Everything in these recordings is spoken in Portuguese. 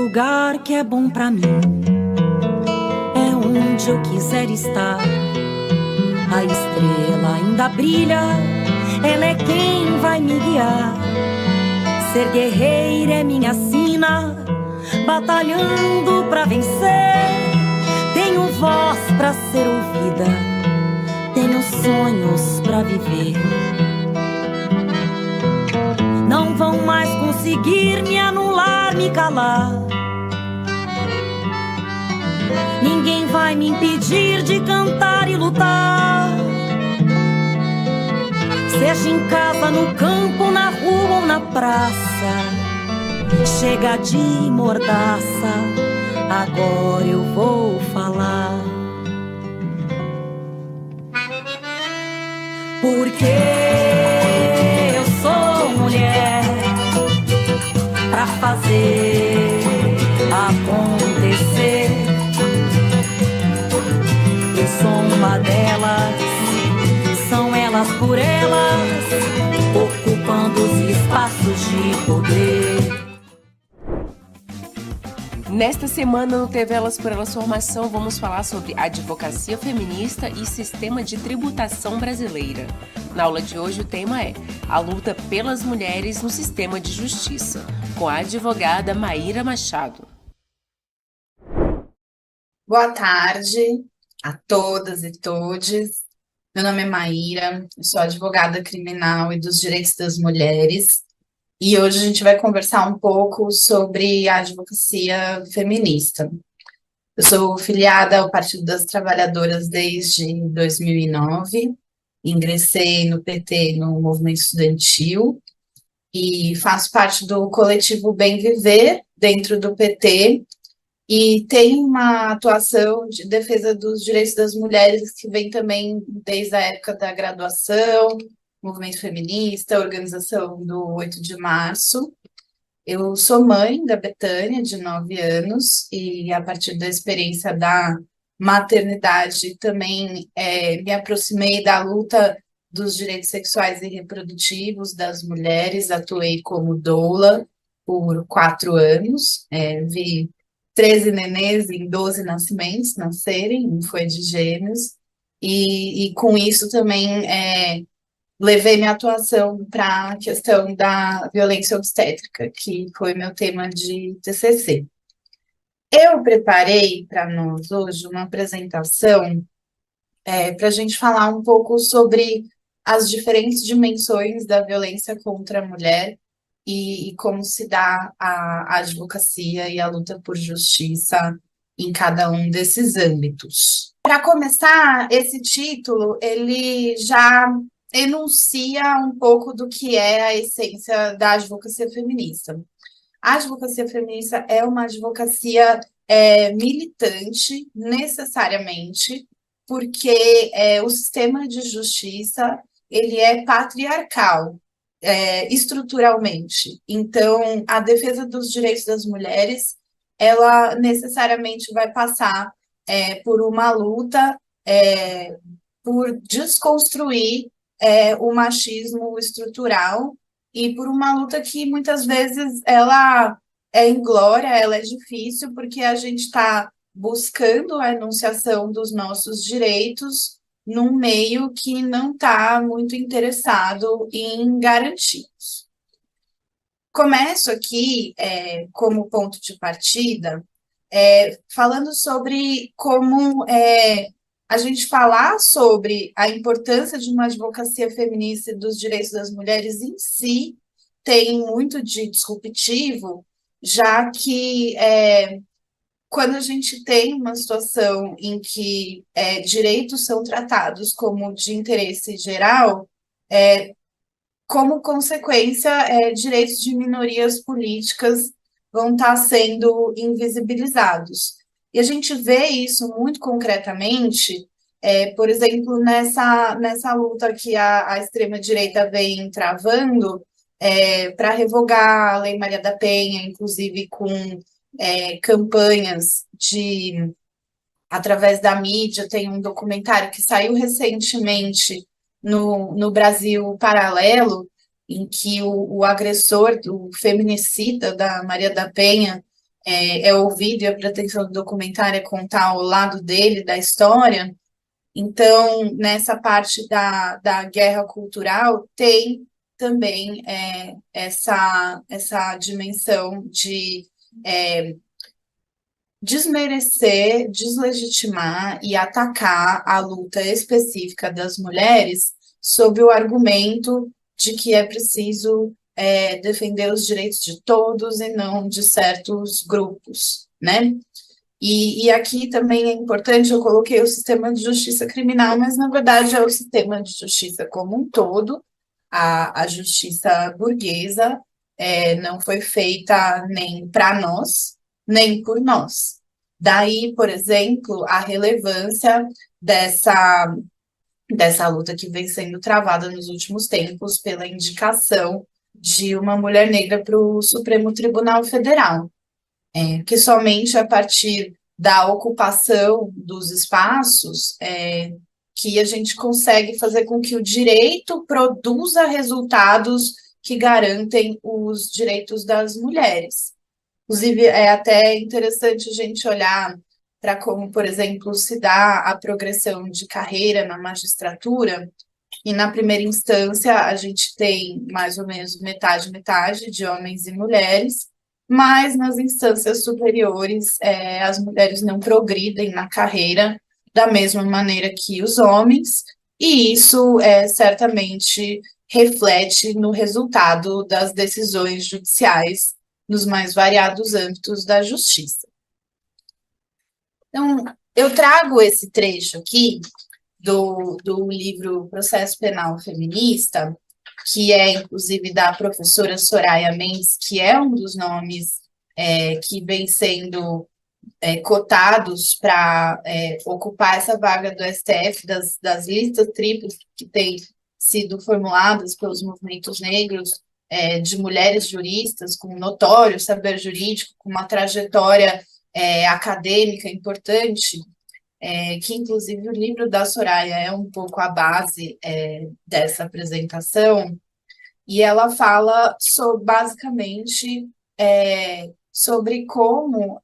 lugar que é bom pra mim é onde eu quiser estar. A estrela ainda brilha, ela é quem vai me guiar. Ser guerreira é minha sina, batalhando pra vencer. Tenho voz pra ser ouvida, tenho sonhos pra viver. Não vão mais conseguir me anular, me calar. Ninguém vai me impedir de cantar e lutar. Seja em casa, no campo, na rua ou na praça. Chega de mordaça, agora eu vou falar. Porque eu sou mulher pra fazer acontecer. Eu sou uma delas, são elas por elas, ocupando os espaços de poder. Nesta semana no TV Elas por Elas Formação vamos falar sobre advocacia feminista e sistema de tributação brasileira. Na aula de hoje o tema é a luta pelas mulheres no sistema de justiça, com a advogada Maíra Machado. Boa tarde a todas e todes. Meu nome é Maíra, eu sou advogada criminal e dos direitos das mulheres. E hoje a gente vai conversar um pouco sobre a advocacia feminista. Eu sou filiada ao Partido das Trabalhadoras desde 2009, ingressei no PT, no movimento estudantil, e faço parte do coletivo Bem Viver, dentro do PT, e tenho uma atuação de defesa dos direitos das mulheres que vem também desde a época da graduação, movimento feminista, organização do 8 de março. Eu sou mãe da Betânia, de 9 anos, e a partir da experiência da maternidade também me aproximei da luta dos direitos sexuais e reprodutivos das mulheres, atuei como doula por 4 anos, vi 13 nenês em 12 nascimentos nascerem, um foi de gêmeos, e com isso também levei minha atuação para a questão da violência obstétrica, que foi meu tema de TCC. Eu preparei para nós hoje uma apresentação para a gente falar um pouco sobre as diferentes dimensões da violência contra a mulher e como se dá a advocacia e a luta por justiça em cada um desses âmbitos. Para começar, esse título, ele já enuncia um pouco do que é a essência da advocacia feminista. A advocacia feminista é uma advocacia militante, necessariamente, porque o sistema de justiça ele é patriarcal, estruturalmente. Então, a defesa dos direitos das mulheres, ela necessariamente vai passar por uma luta por desconstruir o machismo estrutural e por uma luta que muitas vezes ela é inglória, ela é difícil, porque a gente está buscando a enunciação dos nossos direitos num meio que não está muito interessado em garanti-los. Começo aqui, como ponto de partida, falando sobre como a gente falar sobre a importância de uma advocacia feminista e dos direitos das mulheres em si tem muito de disruptivo, já que quando a gente tem uma situação em que direitos são tratados como de interesse geral, como consequência, direitos de minorias políticas vão estar sendo invisibilizados. E a gente vê isso muito concretamente, por exemplo, nessa luta que a extrema-direita vem travando para revogar a Lei Maria da Penha, inclusive com campanhas através da mídia. Tem um documentário que saiu recentemente no Brasil Paralelo, em que o agressor, o feminicida da Maria da Penha, é ouvido e a pretensão do documentário é contar o lado dele, da história. Então, nessa parte da guerra cultural, tem também essa dimensão de desmerecer, deslegitimar e atacar a luta específica das mulheres sob o argumento de que é preciso defender os direitos de todos e não de certos grupos, né? E aqui também é importante, eu coloquei o sistema de justiça criminal, mas na verdade é o sistema de justiça como um todo, a justiça burguesa não foi feita nem para nós, nem por nós. Daí, por exemplo, a relevância dessa luta que vem sendo travada nos últimos tempos pela indicação de uma mulher negra para o Supremo Tribunal Federal, que somente a partir da ocupação dos espaços que a gente consegue fazer com que o direito produza resultados que garantem os direitos das mulheres. Inclusive, é até interessante a gente olhar para como, por exemplo, se dá a progressão de carreira na magistratura, e na primeira instância a gente tem mais ou menos metade, metade de homens e mulheres, mas nas instâncias superiores as mulheres não progridem na carreira da mesma maneira que os homens, e isso certamente reflete no resultado das decisões judiciais nos mais variados âmbitos da justiça. Então, eu trago esse trecho aqui do livro Processo Penal Feminista, que é, inclusive, da professora Soraya Mendes, que é um dos nomes que vem sendo cotados para ocupar essa vaga do STF, das listas triplas que têm sido formuladas pelos movimentos negros, de mulheres juristas com notório saber jurídico, com uma trajetória acadêmica importante, que inclusive o livro da Soraya é um pouco a base dessa apresentação, e ela fala basicamente sobre como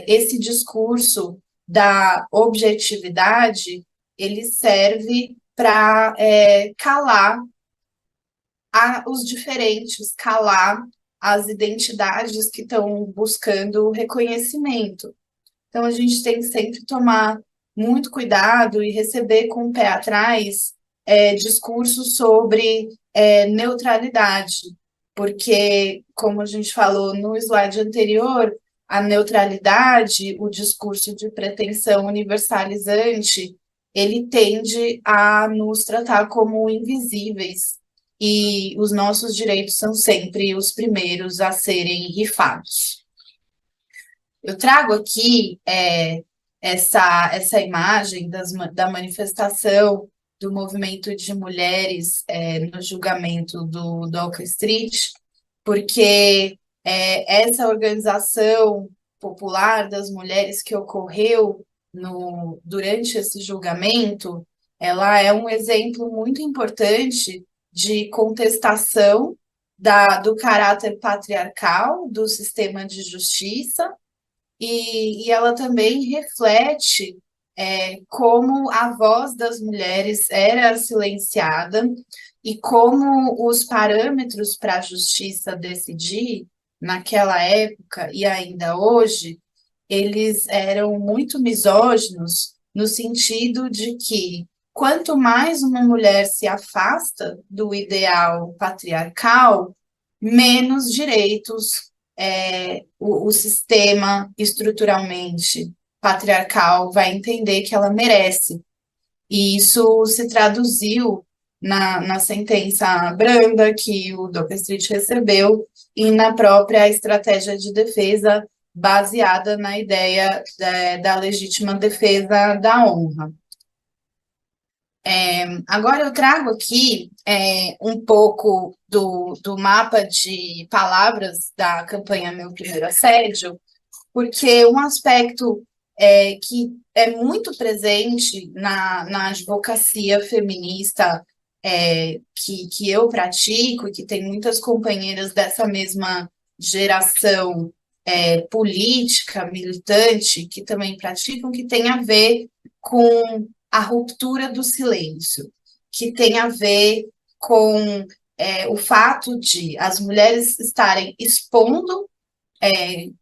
esse discurso da objetividade ele serve para calar os diferentes, calar as identidades que estão buscando reconhecimento. Então, a gente tem que sempre tomar muito cuidado e receber com o pé atrás discursos sobre neutralidade, porque, como a gente falou no slide anterior, a neutralidade, o discurso de pretensão universalizante, ele tende a nos tratar como invisíveis, e os nossos direitos são sempre os primeiros a serem rifados. Eu trago aqui essa imagem da manifestação do movimento de mulheres no julgamento do Doca Street, porque essa organização popular das mulheres que ocorreu durante esse julgamento, ela é um exemplo muito importante de contestação do caráter patriarcal do sistema de justiça, e ela também reflete como a voz das mulheres era silenciada e como os parâmetros para a justiça decidir, naquela época e ainda hoje, eles eram muito misóginos, no sentido de que quanto mais uma mulher se afasta do ideal patriarcal, menos direitos o sistema estruturalmente patriarcal vai entender que ela merece. E isso se traduziu na sentença branda que o Doca Street recebeu e na própria estratégia de defesa baseada na ideia da legítima defesa da honra. Agora eu trago aqui um pouco do mapa de palavras da campanha Meu Primeiro Assédio, porque um aspecto que é muito presente na advocacia feminista que eu pratico, e que tem muitas companheiras dessa mesma geração política, militante, que também praticam, que tem a ver com a ruptura do silêncio, que tem a ver com o fato de as mulheres estarem expondo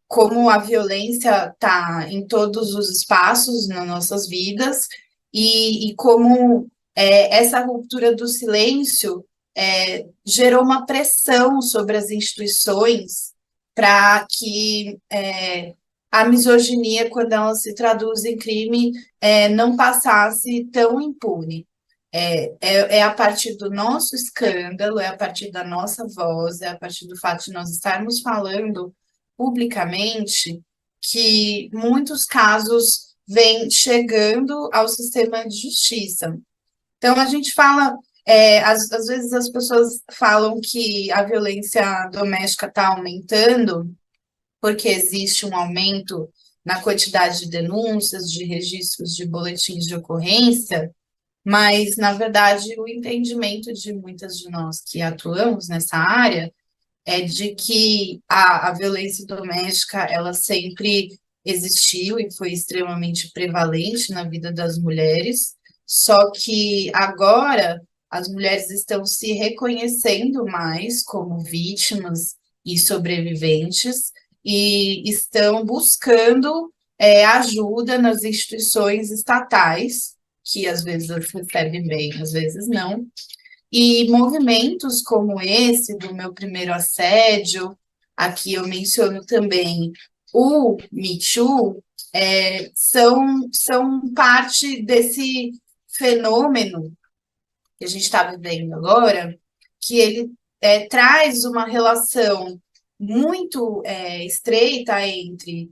como a violência está em todos os espaços nas nossas vidas e como essa ruptura do silêncio gerou uma pressão sobre as instituições para que a misoginia, quando ela se traduz em crime, não passasse tão impune. É a partir do nosso escândalo, é a partir da nossa voz, é a partir do fato de nós estarmos falando publicamente que muitos casos vêm chegando ao sistema de justiça. Então, a gente fala, às vezes as pessoas falam que a violência doméstica está aumentando porque existe um aumento na quantidade de denúncias, de registros de boletins de ocorrência, mas, na verdade, o entendimento de muitas de nós que atuamos nessa área é de que a violência doméstica, ela sempre existiu e foi extremamente prevalente na vida das mulheres, só que agora as mulheres estão se reconhecendo mais como vítimas e sobreviventes e estão buscando ajuda nas instituições estatais, que às vezes recebem bem, às vezes não, e movimentos como esse, do meu primeiro assédio, aqui eu menciono também o Me Too, são parte desse fenômeno que a gente está vivendo agora, que ele traz uma relação muito estreita entre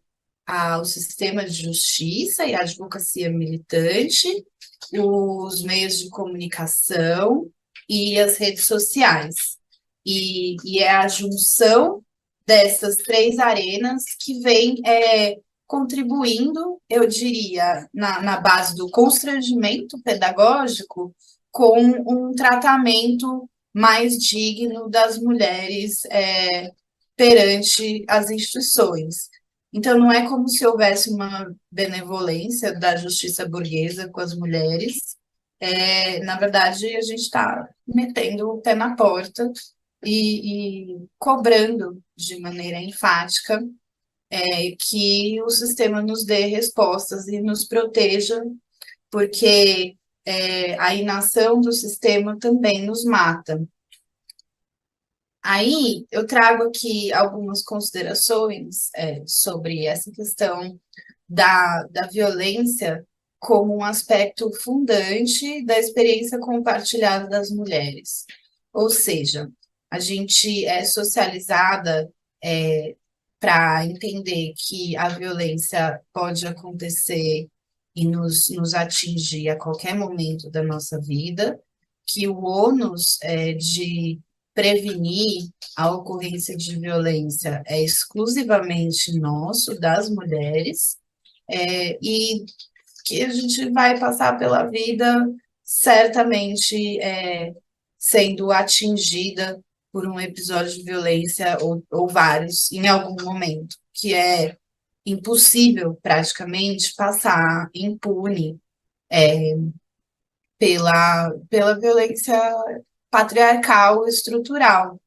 o sistema de justiça e a advocacia militante, os meios de comunicação e as redes sociais. E é a junção dessas três arenas que vem contribuindo, eu diria, na base do constrangimento pedagógico, com um tratamento mais digno das mulheres perante as instituições. Então, não é como se houvesse uma benevolência da justiça burguesa com as mulheres. Na verdade, a gente está metendo o pé na porta e cobrando de maneira enfática que o sistema nos dê respostas e nos proteja, porque a inação do sistema também nos mata. Aí eu trago aqui algumas considerações sobre essa questão da violência como um aspecto fundante da experiência compartilhada das mulheres. Ou seja, a gente é socializada para entender que a violência pode acontecer e nos atingir a qualquer momento da nossa vida, que o ônus de prevenir a ocorrência de violência é exclusivamente nosso, das mulheres, e que a gente vai passar pela vida certamente sendo atingida por um episódio de violência ou vários em algum momento, que é impossível praticamente passar impune pela violência patriarcal estrutural.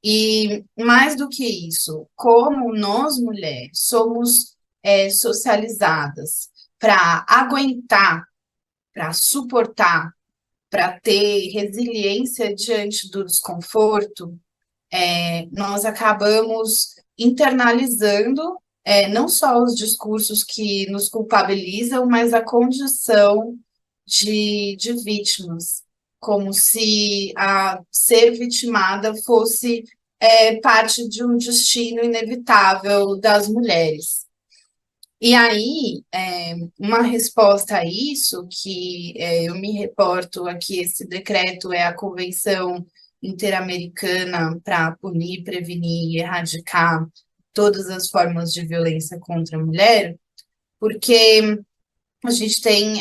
E mais do que isso, como nós mulheres somos socializadas para aguentar, para suportar, para ter resiliência diante do desconforto, nós acabamos internalizando não só os discursos que nos culpabilizam, mas a condição de vítimas, como se a ser vitimada fosse parte de um destino inevitável das mulheres. E aí, uma resposta a isso, que eu me reporto aqui, esse decreto é a Convenção Interamericana para punir, prevenir e erradicar todas as formas de violência contra a mulher, porque a gente tem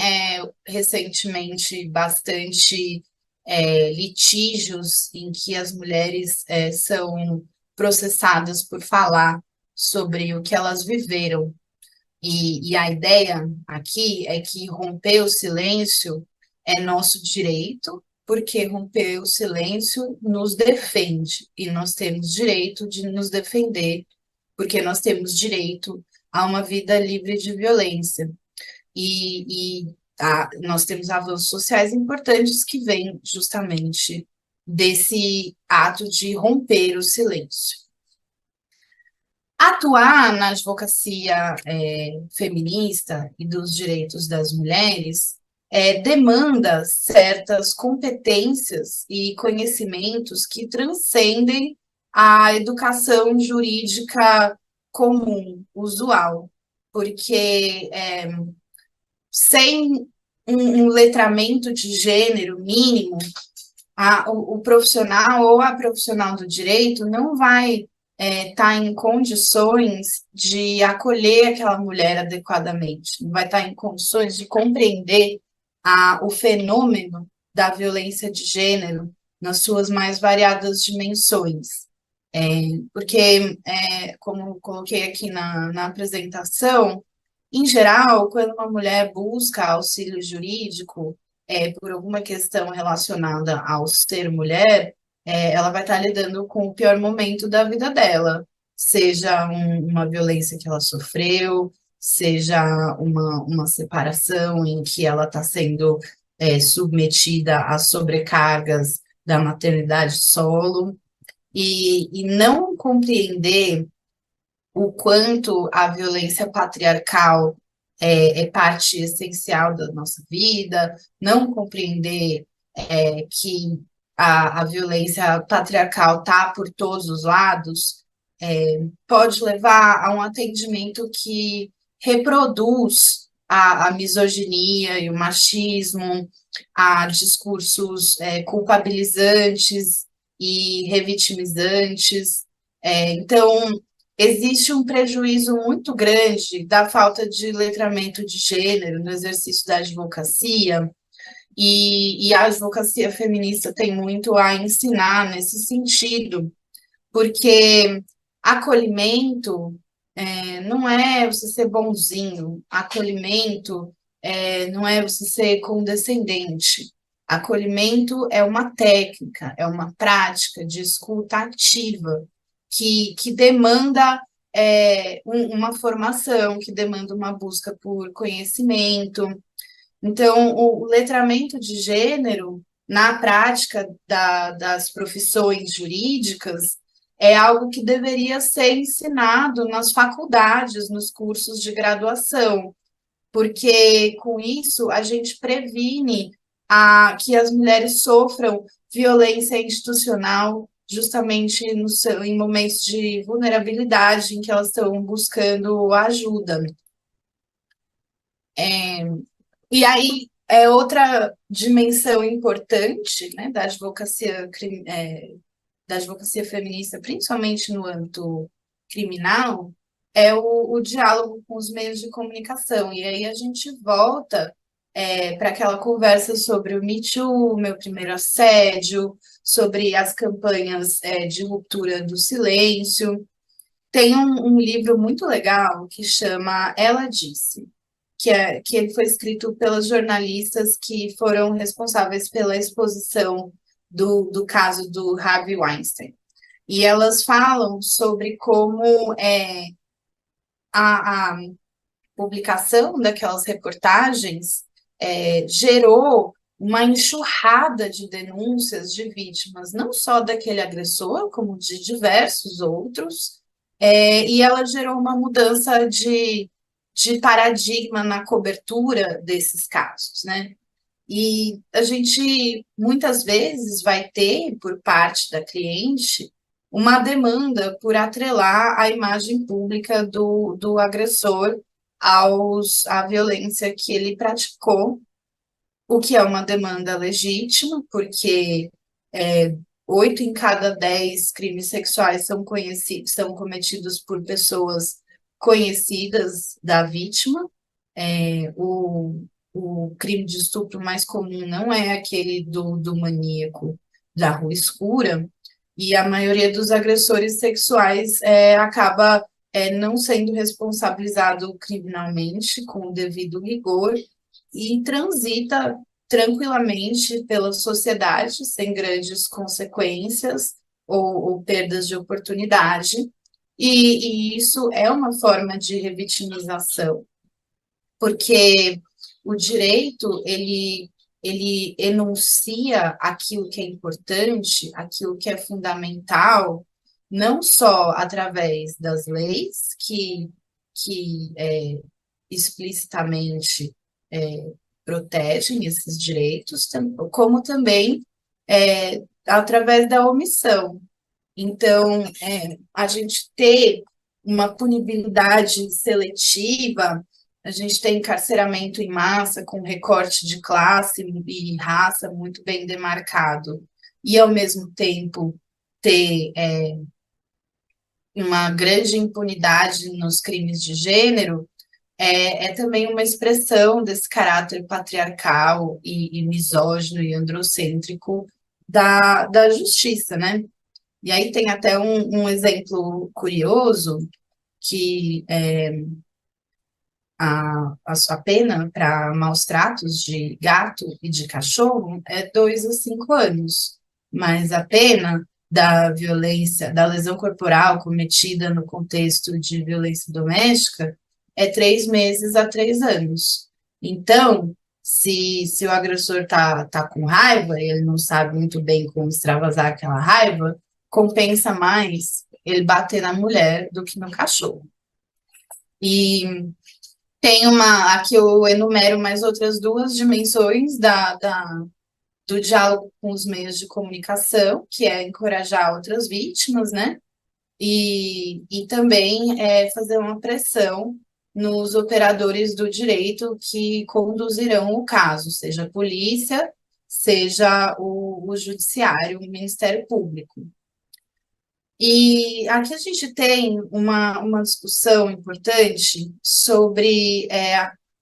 recentemente bastante litígios em que as mulheres são processadas por falar sobre o que elas viveram. E a ideia aqui é que romper o silêncio é nosso direito, porque romper o silêncio nos defende, e nós temos direito de nos defender, porque nós temos direito a uma vida livre de violência. Nós temos avanços sociais importantes que vêm justamente desse ato de romper o silêncio. Atuar na advocacia feminista e dos direitos das mulheres demanda certas competências e conhecimentos que transcendem a educação jurídica comum, usual, porque sem um letramento de gênero mínimo, o profissional ou a profissional do direito não vai estar em condições de acolher aquela mulher adequadamente, não vai estar em condições de compreender o fenômeno da violência de gênero nas suas mais variadas dimensões. Porque, como coloquei aqui na apresentação, em geral, quando uma mulher busca auxílio jurídico por alguma questão relacionada ao ser mulher, ela vai estar lidando com o pior momento da vida dela, seja uma violência que ela sofreu, seja uma separação em que ela está sendo submetida a sobrecargas da maternidade solo, e não compreender o quanto a violência patriarcal é parte essencial da nossa vida, não compreender que a violência patriarcal está por todos os lados, pode levar a um atendimento que reproduz a misoginia e o machismo, a discursos culpabilizantes e revitimizantes. Então, existe um prejuízo muito grande da falta de letramento de gênero no exercício da advocacia, e a advocacia feminista tem muito a ensinar nesse sentido, porque acolhimento não é você ser bonzinho, acolhimento não é você ser condescendente. Acolhimento é uma técnica, é uma prática de escuta ativa, que demanda uma formação, que demanda uma busca por conhecimento. Então, o letramento de gênero, na prática das profissões jurídicas, é algo que deveria ser ensinado nas faculdades, nos cursos de graduação, porque com isso a gente previne que as mulheres sofram violência institucional justamente em momentos de vulnerabilidade em que elas estão buscando ajuda. E aí, outra dimensão importante, né, da advocacia feminista, principalmente no âmbito criminal, é o diálogo com os meios de comunicação. E aí a gente volta para aquela conversa sobre o Me Too, meu primeiro assédio, sobre as campanhas de ruptura do silêncio. Tem um livro muito legal que chama Ela Disse, que ele foi escrito pelas jornalistas que foram responsáveis pela exposição do caso do Harvey Weinstein. E elas falam sobre como a publicação daquelas reportagens gerou uma enxurrada de denúncias de vítimas, não só daquele agressor, como de diversos outros, e ela gerou uma mudança de paradigma na cobertura desses casos, né? E a gente, muitas vezes, vai ter, por parte da cliente, uma demanda por atrelar a imagem pública do agressor à violência que ele praticou, o que é uma demanda legítima, porque 8 em cada 10 crimes sexuais são cometidos por pessoas conhecidas da vítima. O crime de estupro mais comum não é aquele do maníaco da rua escura, e a maioria dos agressores sexuais acaba não sendo responsabilizado criminalmente com o devido rigor e transita tranquilamente pela sociedade, sem grandes consequências ou perdas de oportunidade. E isso é uma forma de revitimização, porque o direito, ele enuncia aquilo que é importante, aquilo que é fundamental, não só através das leis, que explicitamente protegem esses direitos, como também através da omissão. Então, a gente ter uma punibilidade seletiva, a gente tem encarceramento em massa, com recorte de classe e raça muito bem demarcado, e ao mesmo tempo ter uma grande impunidade nos crimes de gênero, é também uma expressão desse caráter patriarcal e misógino e androcêntrico da justiça, né? E aí tem até um exemplo curioso, que a sua pena para maus tratos de gato e de cachorro é 2 a 5 anos, mas a pena da violência, da lesão corporal cometida no contexto de violência doméstica é 3 meses a 3 anos. Então, se o agressor tá com raiva, e ele não sabe muito bem como extravasar aquela raiva, compensa mais ele bater na mulher do que no cachorro. E tem aqui eu enumero mais outras 2 dimensões do diálogo com os meios de comunicação, que é encorajar outras vítimas, né? E também fazer uma pressão nos operadores do direito que conduzirão o caso, seja a polícia, seja o judiciário, o Ministério Público. E aqui a gente tem uma discussão importante sobre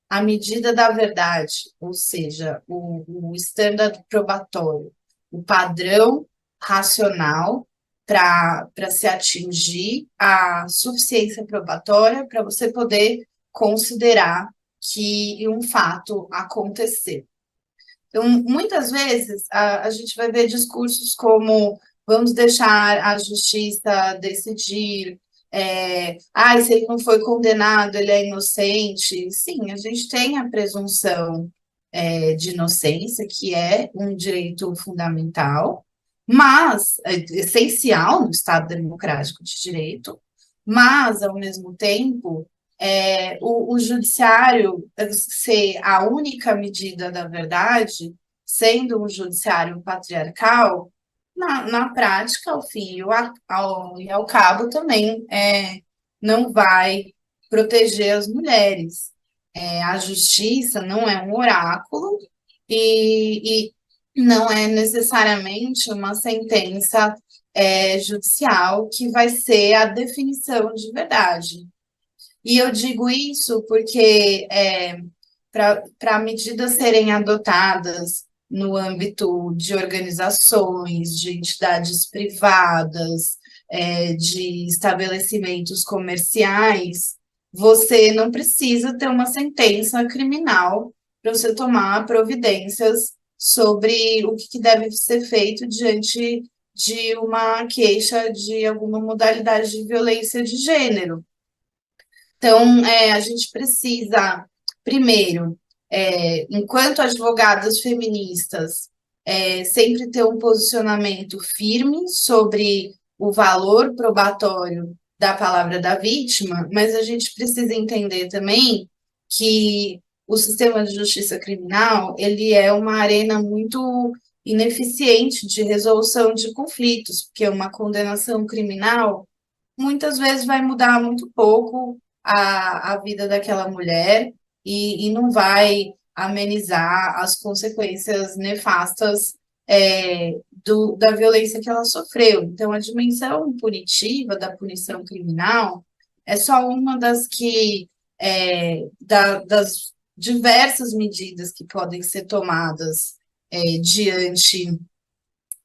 a medida da verdade, ou seja, o standard probatório, o padrão racional para se atingir a suficiência probatória para você poder considerar que um fato aconteceu. Então, muitas vezes, a gente vai ver discursos como vamos deixar a justiça decidir, se ele não foi condenado, ele é inocente. Sim, a gente tem a presunção de inocência, que é um direito fundamental, mas essencial no Estado democrático de direito, mas, ao mesmo tempo, o judiciário ser a única medida da verdade, sendo um judiciário patriarcal, na prática, ao fim e ao cabo, também não vai proteger as mulheres. A justiça não é um oráculo e não é necessariamente uma sentença judicial que vai ser a definição de verdade. E eu digo isso porque, para medidas serem adotadas no âmbito de organizações, de entidades privadas, de estabelecimentos comerciais, você não precisa ter uma sentença criminal para você tomar providências sobre o que deve ser feito diante de uma queixa de alguma modalidade de violência de gênero. Então, a gente precisa, primeiro, enquanto advogadas feministas, sempre ter um posicionamento firme sobre o valor probatório da palavra da vítima, mas a gente precisa entender também que o sistema de justiça criminal, ele é uma arena muito ineficiente de resolução de conflitos, porque uma condenação criminal muitas vezes vai mudar muito pouco a vida daquela mulher e não vai amenizar as consequências nefastas da violência que ela sofreu. Então, a dimensão punitiva da punição criminal é só uma das diversas medidas que podem ser tomadas diante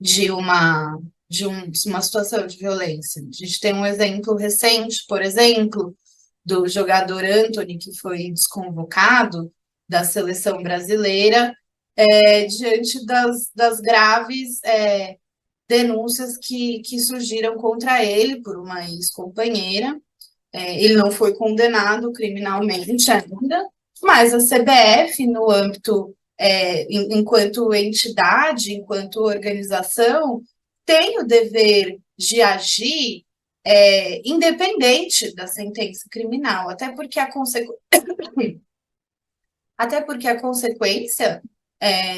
de uma de uma situação de violência. A gente tem um exemplo recente, por exemplo, do jogador Antony, que foi desconvocado da seleção brasileira, diante das graves denúncias que surgiram contra ele por uma ex-companheira. Ele não foi condenado criminalmente ainda, mas a CBF, no âmbito, enquanto entidade, enquanto organização, tem o dever de agir independente da sentença criminal, até porque a consequência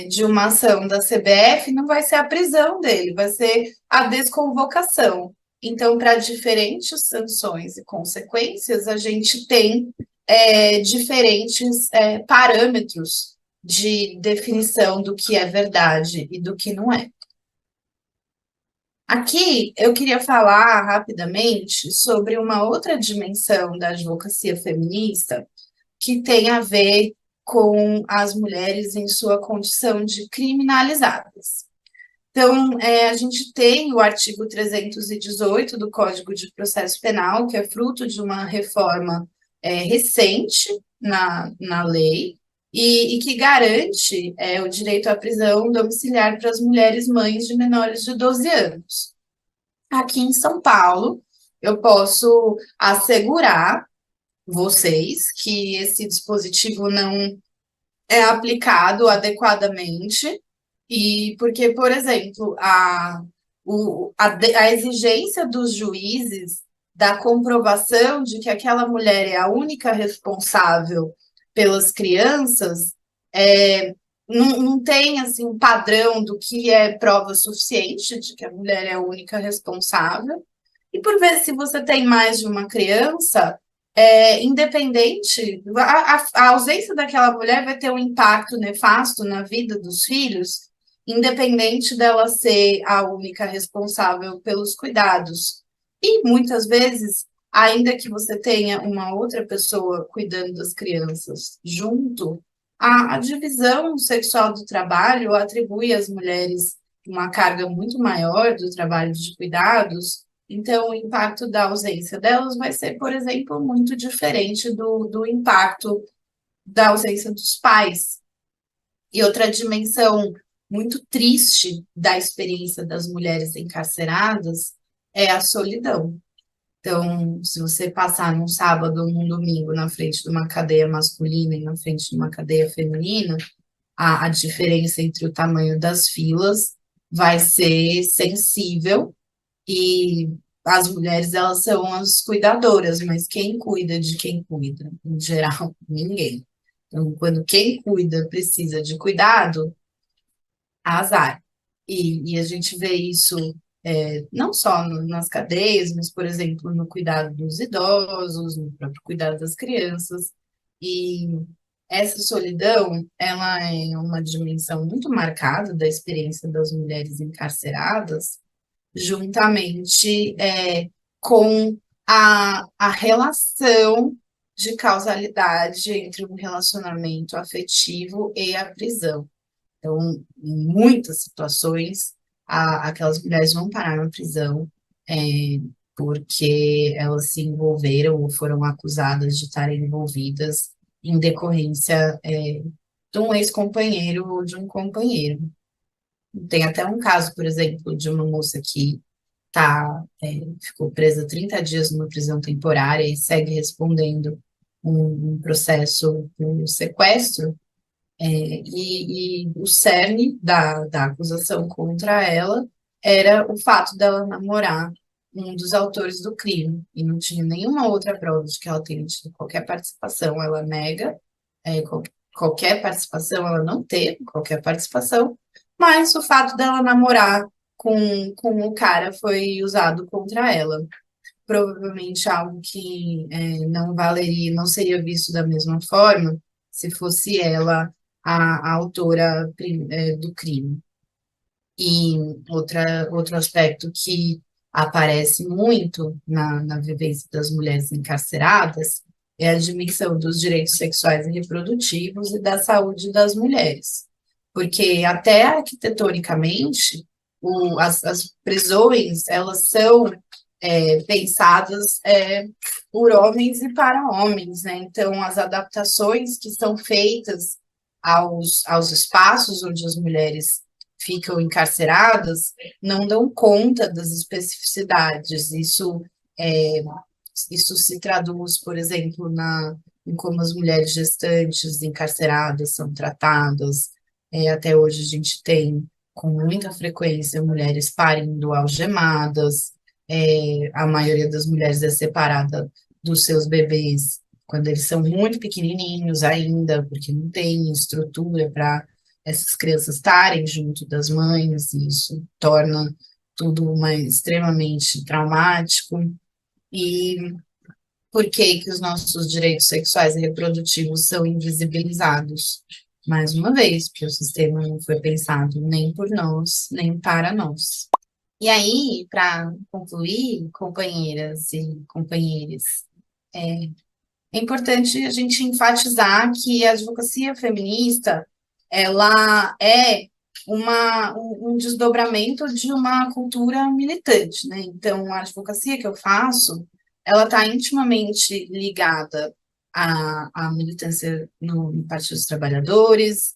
de uma ação da CBF não vai ser a prisão dele, vai ser a desconvocação. Então, para diferentes sanções e consequências, a gente tem diferentes parâmetros de definição do que é verdade e do que não é. Aqui eu queria falar rapidamente sobre uma outra dimensão da advocacia feminista que tem a ver com as mulheres em sua condição de criminalizadas. Então, a gente tem o artigo 318 do Código de Processo Penal, que é fruto de uma reforma recente na lei, e que garante o direito à prisão domiciliar para as mulheres mães de menores de 12 anos. Aqui em São Paulo, eu posso assegurar vocês que esse dispositivo não é aplicado adequadamente, e porque, por exemplo, a exigência dos juízes da comprovação de que aquela mulher é a única responsável pelas crianças, não tem assim um padrão do que é prova suficiente de que a mulher é a única responsável. E por vezes, se você tem mais de uma criança, independente, a ausência daquela mulher vai ter um impacto nefasto na vida dos filhos, independente dela ser a única responsável pelos cuidados. E muitas vezes, ainda que você tenha uma outra pessoa cuidando das crianças junto, a divisão sexual do trabalho atribui às mulheres uma carga muito maior do trabalho de cuidados. Então, o impacto da ausência delas vai ser, por exemplo, muito diferente do impacto da ausência dos pais. E outra dimensão muito triste da experiência das mulheres encarceradas é a solidão. Então, se você passar num sábado ou num domingo na frente de uma cadeia masculina e na frente de uma cadeia feminina, a diferença entre o tamanho das filas vai ser sensível. E as mulheres, elas são as cuidadoras, mas quem cuida de quem cuida? Em geral, ninguém. Então, quando quem cuida precisa de cuidado, azar. E a gente vê isso não só nas cadeias, mas, por exemplo, no cuidado dos idosos, no próprio cuidado das crianças. E essa solidão, ela é uma dimensão muito marcada da experiência das mulheres encarceradas, juntamente com a relação de causalidade entre um relacionamento afetivo e a prisão. Então, em muitas situações, aquelas mulheres vão parar na prisão porque elas se envolveram ou foram acusadas de estarem envolvidas em decorrência de um ex-companheiro ou de um companheiro. Tem até um caso, por exemplo, de uma moça que ficou presa 30 dias numa prisão temporária e segue respondendo um processo por sequestro, e o cerne da acusação contra ela era o fato dela namorar um dos autores do crime, e não tinha nenhuma outra prova de que ela tenha tido qualquer participação, ela nega qualquer participação, ela não teve qualquer participação, mas o fato dela namorar com o cara foi usado contra ela. Provavelmente algo que não valeria, não seria visto da mesma forma se fosse ela a autora do crime. E outro aspecto que aparece muito na vivência das mulheres encarceradas é a dimensão dos direitos sexuais e reprodutivos e da saúde das mulheres. Porque até arquitetonicamente, as prisões, elas são pensadas por homens e para homens, né? Então, as adaptações que são feitas aos espaços onde as mulheres ficam encarceradas não dão conta das especificidades. Isso se traduz, por exemplo, em como as mulheres gestantes encarceradas são tratadas. Até hoje a gente tem, com muita frequência, mulheres parindo algemadas, a maioria das mulheres é separada dos seus bebês quando eles são muito pequenininhos ainda, porque não tem estrutura para essas crianças estarem junto das mães, e isso torna tudo extremamente traumático. E por que que os nossos direitos sexuais e reprodutivos são invisibilizados? Mais uma vez, porque o sistema não foi pensado nem por nós, nem para nós. E aí, para concluir, companheiras e companheiros, é importante a gente enfatizar que a advocacia feminista, ela é um desdobramento de uma cultura militante, né? Então, a advocacia que eu faço, ela está intimamente ligada à militância no Partido dos Trabalhadores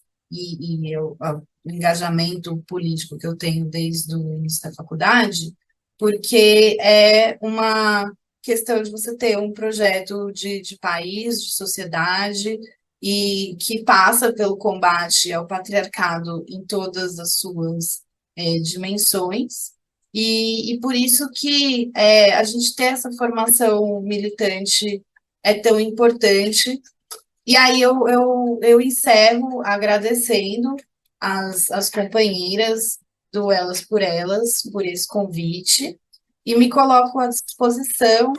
ao engajamento político que eu tenho desde o início da faculdade, porque é uma questão de você ter um projeto de país, de sociedade, e que passa pelo combate ao patriarcado em todas as suas dimensões, e por isso que a gente ter essa formação militante é tão importante. E aí eu encerro agradecendo as companheiras do Elas por Elas por esse convite, e me coloco à disposição.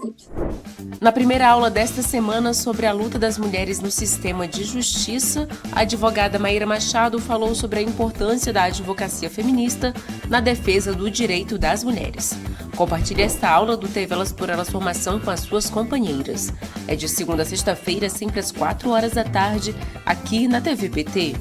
Na primeira aula desta semana sobre a luta das mulheres no sistema de justiça, a advogada Maíra Machado falou sobre a importância da advocacia feminista na defesa do direito das mulheres. Compartilhe esta aula do TV Elas por Elas Formação com as suas companheiras. É de segunda a sexta-feira, sempre às 4h da tarde, aqui na TV PT.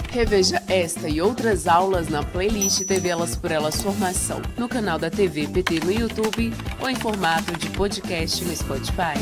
Reveja esta e outras aulas na playlist TV Elas por Elas Formação, no canal da TV PT no YouTube ou em formato de podcast no Spotify.